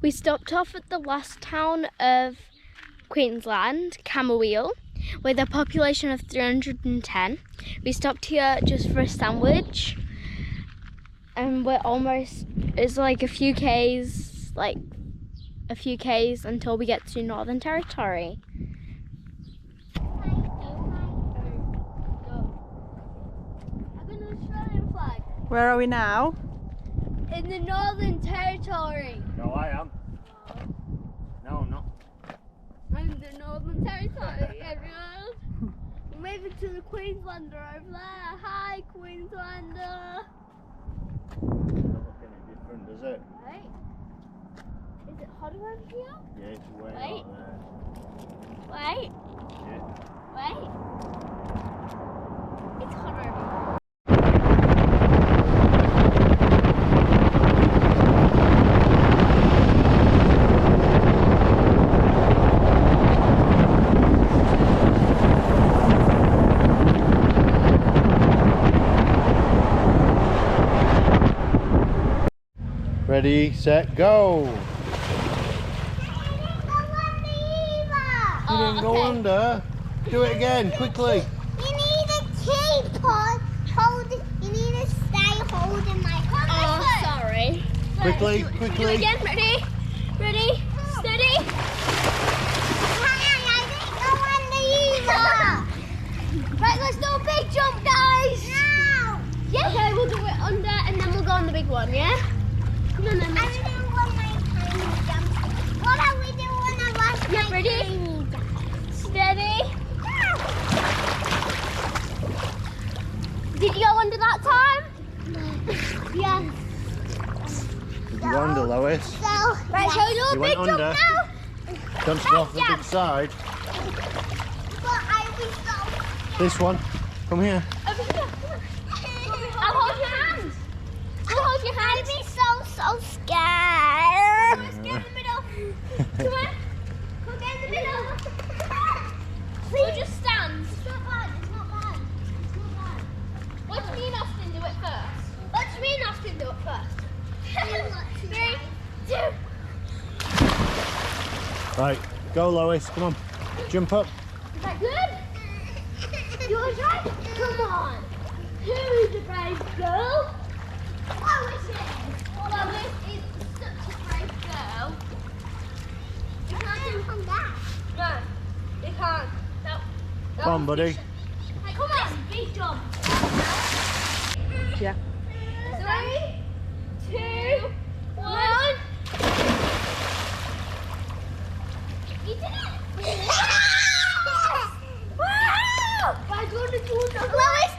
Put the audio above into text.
We stopped off at the last town of Queensland, Camberwell, with a population of 310. We stopped here just for a sandwich, and we're almost, it's like a few k's until we get to Northern Territory. Where are we now? In the Northern Territory. No, I am. No, I'm not. I'm the Northern Territory, everyone. We're moving to the Queenslander over there. Hi, Queenslander. Doesn't look any different, does it? Right. Is it hotter over here? Yeah, it's way Wait. out there. Wait. Yeah. Wait. It's hotter over here. Ready, set, go! You didn't go under. Do it again, quickly. You need to keep holding. You need to stay holding my hand. Oh, sorry. Quickly, Do it quickly. again. Ready? Ready? Steady. I didn't go under either. Right, let's do a big jump, guys. No. Yeah. Okay, we'll do it under and then we'll go on the big one, yeah? Come on then. I didn't want my tiny jump. What are we doing when I lost Yeah, my ready? tiny jump? Steady. Did you go under that time? Yes. Did you go under, Lois? So, Right, shall we do a You big went jump under. now? Don't go off the big side. but I was This one. Come here. Over here. I'll hold your hand. I'll hold your hand. I'd be so scared. Let's get in the middle. Come on. Come get in the middle. We'll just stand. It's not bad. It's not bad. It's not bad. Watch me and Austin do it first. Watch me and Austin do it first. 3, 2. Right, go Lois, come on. Jump up. Is that good? Yours right? Come on. Who's the brave girl? Lois is. Lois is such a brave girl. You can't even come back. No, you can't. No. Come on, buddy. Hey, come on. Big jump. Yeah. 3, 2, 1. You did it! Wow! Guys, go to the Lois